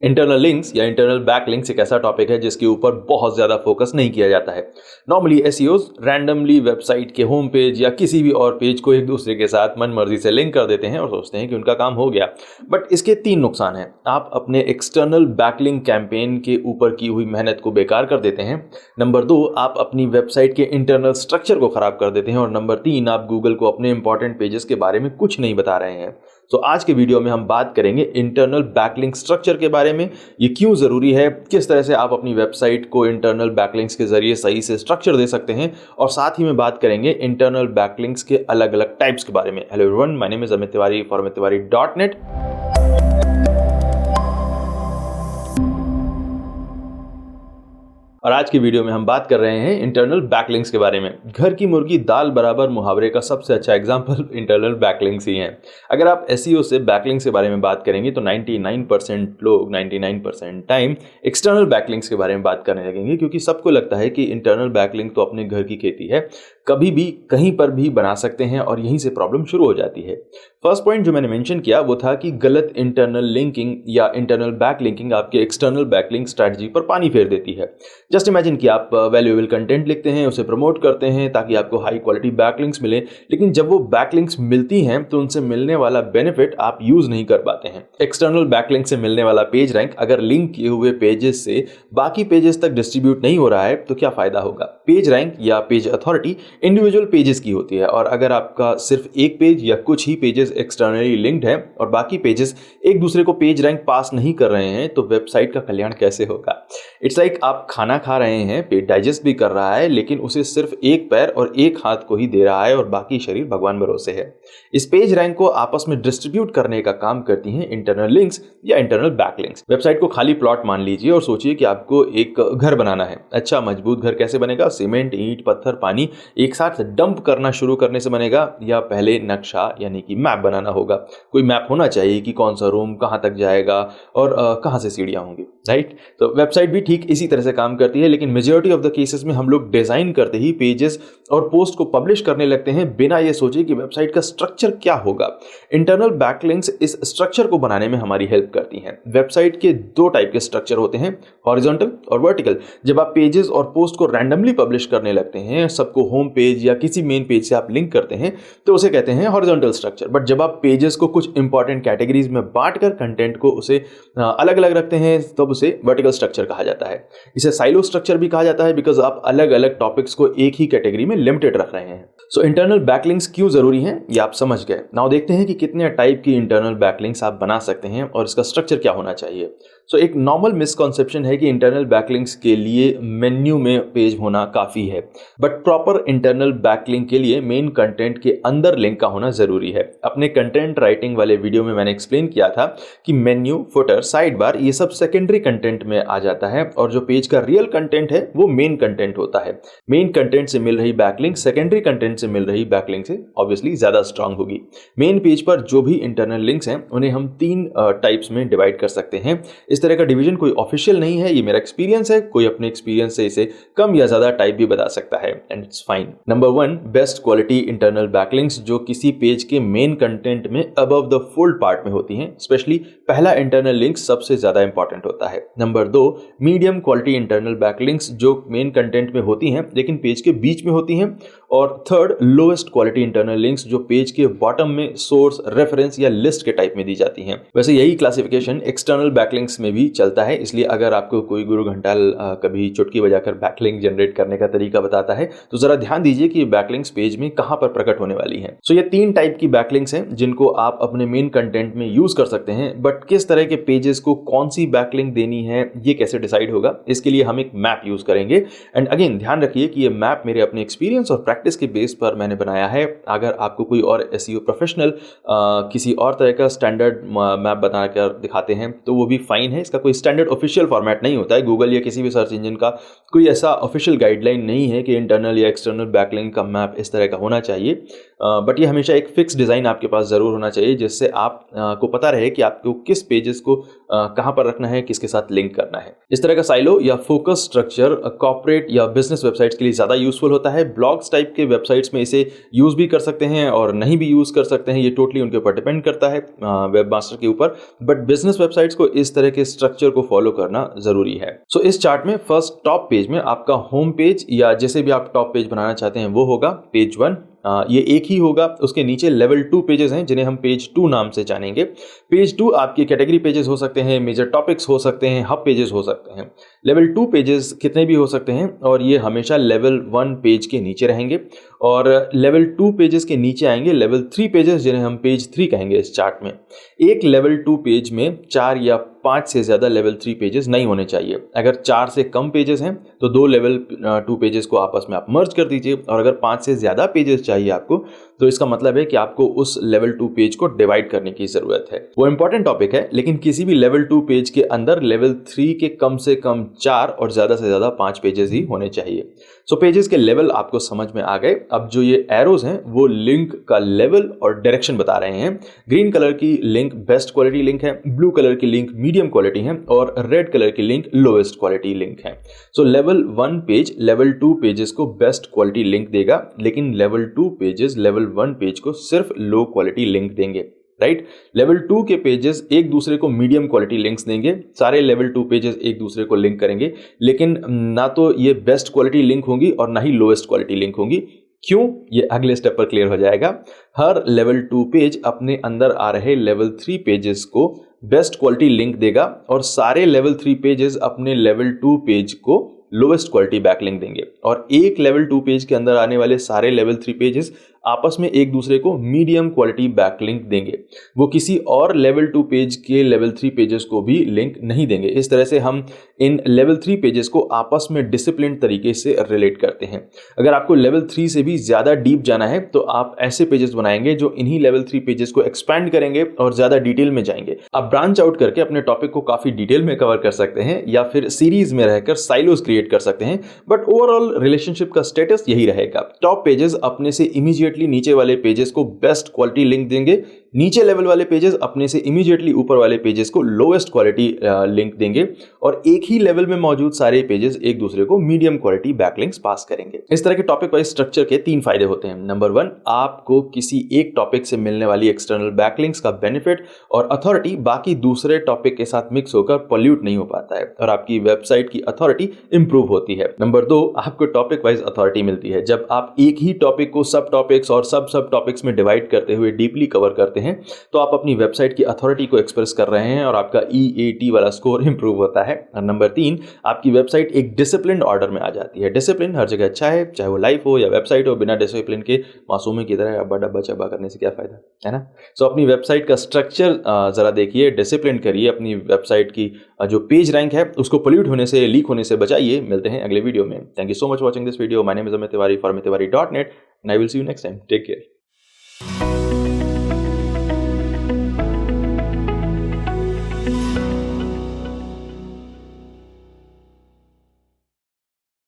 Internal links या internal backlinks एक ऐसा टॉपिक है जिसके ऊपर बहुत ज्यादा फोकस नहीं किया जाता है। नॉर्मली एसईओज रैंडमली वेबसाइट के होम पेज या किसी भी और पेज को एक दूसरे के साथ मन मर्जी से लिंक कर देते हैं और सोचते हैं कि उनका काम हो गया। बट इसके 3 नुकसान हैं। आप अपने एक्सटर्नल बैकलिंक कैंपेन के ऊपर की हुई मेहनत को बेकार कर देते हैं। नंबर 2, आप अपनी वेबसाइट के इंटरनल स्ट्रक्चर को खराब कर देते हैं। और नंबर 3, आप गूगल को अपने इंपॉर्टेंट पेजेस के बारे में कुछ नहीं बता रहे हैं। तो आज के वीडियो में हम बात करेंगे इंटरनल बैकलिंक स्ट्रक्चर के बारे में, ये क्यों जरूरी है, किस तरह से आप अपनी वेबसाइट को इंटरनल बैकलिंक्स के जरिए सही से स्ट्रक्चर दे सकते हैं, और साथ ही में बात करेंगे इंटरनल बैकलिंक्स के अलग अलग टाइप्स के बारे में। Hello everyone, my name is Amit Tiwari for amittiwari.net। और आज की वीडियो में हम बात कर रहे हैं इंटरनल बैकलिंक्स के बारे में। घर की मुर्गी दाल बराबर मुहावरे का सबसे अच्छा एग्जांपल इंटरनल बैकलिंक्स ही हैं। अगर आप एसईओ से बैकलिंक्स के बारे में बात करेंगे तो 99% लोग 99% टाइम एक्सटर्नल बैकलिंक्स के बारे में बात करने लगेंगे, क्योंकि सबको लगता है कि इंटरनल बैकलिंक तो अपने घर की खेती है, कभी भी कहीं पर भी बना सकते हैं, और यहीं से प्रॉब्लम शुरू हो जाती है। फर्स्ट पॉइंट जो मैंने मेंशन किया वो था कि गलत इंटरनल लिंकिंग या इंटरनल बैकलिंकिंग आपके एक्सटर्नल बैकलिंक स्ट्रेटजी पर पानी फेर देती है। जस्ट इमेजिन कि आप वैल्यूएबल कंटेंट लिखते हैं, उसे प्रमोट करते हैं ताकि आपको हाई क्वालिटी बैकलिंक्स मिले, लेकिन जब वो बैकलिंक्स मिलती हैं तो उनसे मिलने वाला बेनिफिट आप यूज नहीं कर पाते हैं। एक्सटर्नल बैकलिंक से मिलने वाला पेज रैंक अगर लिंक किए हुए पेजेस से बाकी पेजेस तक डिस्ट्रीब्यूट नहीं हो रहा है तो क्या फायदा होगा। पेज रैंक या पेज अथॉरिटी इंडिविजुअल पेजेस की होती है, और अगर आपका सिर्फ एक पेज या कुछ ही पेजेस एक्सटर्नली लिंक्ड है और बाकी पेजेस एक दूसरे को पेज रैंक पास नहीं कर रहे हैं तो वेबसाइट का कल्याण कैसे होगा। इट्स लाइक आप खाना खा रहे हैं, पेट डाइजेस्ट भी कर रहा है, लेकिन उसे सिर्फ एक पैर और एक हाथ को ही दे रहा है और बाकी शरीर भगवान भरोसे है। इस पेज रैंक को आपस में डिस्ट्रीब्यूट करने का काम करती हैं इंटरनल लिंक्स या इंटरनल बैकलिंक्स। वेबसाइट को खाली प्लॉट मान लीजिए और सोचिए कि आपको एक घर बनाना है। अच्छा, मजबूत घर कैसे बनेगा? सीमेंट, ईंट, पत्थर, पानी एक साथ डंप करना शुरू करने से बनेगा, या पहले नक्शा यानी कि मैप बनाना होगा। कोई मैप होना चाहिए कि कौन सा रूम कहां तक जाएगा और कहां से सीढ़ियां होंगी, राइट? तो वेबसाइट भी ठीक इसी तरह से काम करती है, लेकिन मेजॉरिटी ऑफ द केसेस में हम लोग डिजाइन करते ही पेजेस और पोस्ट को पब्लिश करने लगते हैं बिना ये सोचे कि वेबसाइट का स्ट्रक्चर क्या होगा। इंटरनल बैकलिंक्स इस स्ट्रक्चर को बनाने में हमारी हेल्प करती हैं। वेबसाइट के 2 टाइप के स्ट्रक्चर होते हैं, हॉरिजॉन्टल और वर्टिकल। जब आप पेजेस और पोस्ट को रैंडमली पब्लिश करने लगते हैं, सबको होम पेज या किसी मेन पेज से आप लिंक करते हैं, तो उसे कहते हैं हॉरिजॉन्टल स्ट्रक्चर। बट जब आप पेजेस को कुछ इंपॉर्टेंट कैटेगरीज में बांटकर कंटेंट को उसे अलग अलग रखते हैं तब उसे वर्टिकल स्ट्रक्चर कहा जाता है। इसे साइलो स्ट्रक्चर भी कहा जाता है, बिकॉज आप अलग अलग टॉपिक्स को एक ही कैटेगरी में लिमिटेड रख रहे हैं। सो इंटरनल बैकलिंक्स क्यों जरूरी हैं ये आप समझ गए। नाउ देखते हैं कि कितने टाइप की इंटरनल बैकलिंक्स आप बना सकते हैं और इसका स्ट्रक्चर क्या होना चाहिए। सो एक नॉर्मल मिसकॉन्सेप्शन है कि इंटरनल बैकलिंक्स के लिए मेन्यू में पेज होना काफी है, बट प्रॉपर इंटरनल बैकलिंक के लिए मेन कंटेंट के अंदर लिंक का होना जरूरी है। अपने कंटेंट राइटिंग वाले वीडियो में मैंने एक्सप्लेन किया था कि मेन्यू, फुटर, साइड बार ये सब सेकेंडरी कंटेंट में आ जाता है, और जो पेज का रियल कंटेंट है वो मेन कंटेंट होता है। मेन कंटेंट से मिल रही बैकलिंक सेकेंडरी कंटेंट से मिल रही बैकलिंक से ऑब्वियसली ज्यादा स्ट्रांग होगी। मेन पेज पर जो भी इंटरनल लिंक्स हैं उन्हें हम 3 टाइप्स में डिवाइड कर सकते हैं। इस तरह का डिवीजन कोई ऑफिशियल नहीं है, ये मेरा एक्सपीरियंस है। कोई अपने एक्सपीरियंस से इसे कम या ज्यादा टाइप भी बता सकता है, and it's fine. Number 1, best quality internal backlinks जो किसी पेज के मेन कंटेंट में अबव द फोल्ड पार्ट में होती हैं। स्पेशली पहला इंटरनल लिंक सबसे ज्यादा इंपॉर्टेंट होता है। Number 2, medium quality internal backlinks जो मेन कंटेंट में होती हैं लेकिन पेज के बीच में होती हैं। और third, lowest quality internal links जो पेज के बॉटम में सोर्स, रेफरेंस या लिस्ट के टाइप में दी जाती हैं। वैसे यही क्लासिफिकेशन एक्सटर्नल बैकलिंक्स में भी चलता है, इसलिए अगर आपको कोई गुरु घंटाल कभी चुटकी बजाकर बैकलिंक जनरेट करने का तरीका बताता है तो जरा ध्यान दीजिए कि बैकलिंक्स पेज में कहां पर प्रकट होने वाली हैं। सो ये 3 टाइप की बैकलिंक्स हैं जिनको आप अपने मेन कंटेंट में यूज कर सकते हैं, बट किस तरह के पेजेस को कौन सी बैकलिंक देनी है ये कैसे डिसाइड होगा, इसके लिए हम एक मैप यूज करेंगे। एंड अगेन ध्यान रखिए कि ये मैप मेरे अपने एक्सपीरियंस और प्रैक्टिस के बेस पर मैंने बनाया है। अगर आपको कोई और एसईओ प्रोफेशनल किसी और तरह का स्टैंडर्ड मैप बनाकर दिखाते हैं तो वो भी फाइन है। इसका कोई स्टैंडर्ड ऑफिशियल फॉर्मेट नहीं होता है। गूगल या किसी भी सर्च इंजन का कोई ऐसा ऑफिशियल गाइडलाइन नहीं है कि इंटरनल या एक्सटर्नल बैकलिंक का मैप इस तरह का होना चाहिए, बट ये हमेशा एक फिक्स डिजाइन आपके पास जरूर होना चाहिए जिससे आप को पता रहे कि आपको किस पेजेस को कहां पर रखना है, किसके साथ लिंक करना है। इस तरह का साइलो या फोकस फोकस स्ट्रक्चर कॉर्पोरेट या बिजनेस वेबसाइट्स के लिए ज़्यादा यूजफुल होता है। ब्लॉग्स टाइप के वेबसाइट्स में इसे यूज़ भी कर सकते हैं और नहीं भी यूज़ कर सकते हैं, ये टोटली उनके ऊपर डिपेंड करता है, वेब मास्टर के ऊपर। बट बिजनेस वेबसाइट्स को इस तरह के स्ट्रक्चर को फॉलो करना ज़रूरी है। सो इस चार्ट में फर्स्ट टॉप पेज में आपका होम पेज या जैसे भी आप टॉप पेज बनाना चाहते हैं वो होगा पेज 1। ये एक ही होगा। उसके नीचे लेवल 2 पेजेस हैं जिन्हें हम पेज 2 नाम से जानेंगे। पेज 2 आपके कैटेगरी पेजेस हो सकते हैं, मेजर टॉपिक्स हो सकते हैं, हब पेजेस हो सकते हैं। लेवल 2 पेजेस कितने भी हो सकते हैं और ये हमेशा लेवल 1 पेज के नीचे रहेंगे। और लेवल 2 पेजेस के नीचे आएंगे लेवल 3 पेजेस जिन्हें हम पेज 3 कहेंगे इस चार्ट में। एक लेवल 2 पेज में 4 या 5 से ज़्यादा लेवल 3 पेजेस नहीं होने चाहिए। अगर 4 से कम पेजेस हैं तो 2 लेवल 2 पेजेस को आपस में आप मर्ज कर दीजिए, और अगर 5 से ज़्यादा पेजेस चाहिए आपको तो इसका मतलब है कि आपको उस लेवल 2 पेज को डिवाइड करने की ज़रूरत है। वो इंपॉर्टेंट टॉपिक है, लेकिन किसी भी लेवल 2 पेज के अंदर लेवल 3 के कम से कम 4 और ज़्यादा से ज़्यादा 5 पेजेस ही होने चाहिए। सो पेजेस के लेवल आपको समझ में आ गए। अब जो ये एरोज हैं वो लिंक का लेवल और डायरेक्शन बता रहे हैं। ग्रीन कलर की लिंक बेस्ट क्वालिटी लिंक है, ब्लू कलर की लिंक मीडियम क्वालिटी है और रेड कलर की लिंक लोएस्ट क्वालिटी लिंक है। सो लेवल 1 पेज लेवल 2 पेजेस को बेस्ट क्वालिटी लिंक देगा, लेकिन लेवल 2 पेजेस लेवल 1 पेज को सिर्फ लो क्वालिटी लिंक देंगे, राइट। लेवल 2 के पेजेस एक दूसरे को मीडियम क्वालिटी लिंक्स देंगे। सारे लेवल 2 पेजेस एक दूसरे को लिंक करेंगे, लेकिन ना तो ये बेस्ट क्वालिटी लिंक होंगी और ना ही लोएस्ट क्वालिटी लिंक होंगी। क्यों, ये अगले स्टेप पर क्लियर हो जाएगा। हर लेवल 2 पेज अपने अंदर आ रहे लेवल 3 पेजेस को बेस्ट क्वालिटी लिंक देगा और सारे लेवल 3 पेजेस अपने लेवल 2 पेज को लोएस्ट क्वालिटी बैकलिंक देंगे। और एक लेवल 2 पेज के अंदर आने वाले सारे लेवल 3 पेजेस आपस में एक दूसरे को मीडियम क्वालिटी बैकलिंक देंगे। वो किसी और लेवल 2 पेज के लेवल 3 पेजेस को भी लिंक नहीं देंगे। इस तरह से हम इन लेवल 3 पेजेस को आपस में डिसिप्लिन तरीके से रिलेट करते हैं। अगर आपको लेवल 3 से भी ज़्यादा डीप जाना है तो आप ऐसे पेजेस बनाएंगे जो इन्हीं लेवल 3 पेजेस को एक्सपैंड करेंगे और ज़्यादा डिटेल में जाएंगे। आप ब्रांच आउट करके अपने टॉपिक को काफ़ी डिटेल में कवर कर सकते हैं या फिर सीरीज में रहकर साइलोज क्रिएट कर सकते हैं, बट ओवरऑल रिलेशनशिप का स्टेटस यही रहेगा। टॉप पेजेस अपने से इमीडिएटली नीचे वाले पेजेस को बेस्ट क्वालिटी लिंक देंगे, नीचे लेवल वाले पेजेस अपने से इमीडिएटली ऊपर वाले पेजेस को लोएस्ट क्वालिटी लिंक देंगे और एक ही लेवल में मौजूद सारे पेजेस एक दूसरे को मीडियम क्वालिटी बैकलिंक्स पास करेंगे। इस तरह के टॉपिक वाइज स्ट्रक्चर के 3 फायदे होते हैं। नंबर 1, आपको किसी एक टॉपिक से मिलने वाली एक्सटर्नल बैकलिंक्स का बेनिफिट और अथॉरिटी बाकी दूसरे टॉपिक के साथ मिक्स होकर पॉल्यूट नहीं हो पाता है और आपकी वेबसाइट की अथॉरिटी इंप्रूव होती है। नंबर 2, आपको टॉपिक वाइज अथॉरिटी मिलती है। जब आप एक ही टॉपिक को सब टॉपिक्स और सब टॉपिक्स में डिवाइड करते हुए डीपली कवर करते हैं तो आप अपनी वेबसाइट की अथॉरिटी को एक्सप्रेस कर रहे हैं और आपका EAT वाला स्कोर इंप्रूव होता है। और नंबर 3, आपकी वेबसाइट एक डिसिप्लिन्ड ऑर्डर में आ जाती है। डिसिप्लिन हर जगह अच्छा है, चाहे वो लाइफ हो या वेबसाइट हो। बिना डिसिप्लिन के मासूमे की तरह अब्बा डब्बा चब्बा करने से क्या फायदा, है ना। सो अपनी वेबसाइट का स्ट्रक्चर जरा देखिए, डिसिप्लिन करिए, अपनी वेबसाइट की जो पेज रैंक है उसको पोल्यूट होने से, लीक होने से बचाइए। मिलते हैं अगले वीडियो में। Thank you so much watching this video. My name is Amit Tiwari for amittiwari.net and I will see you next time. Take care.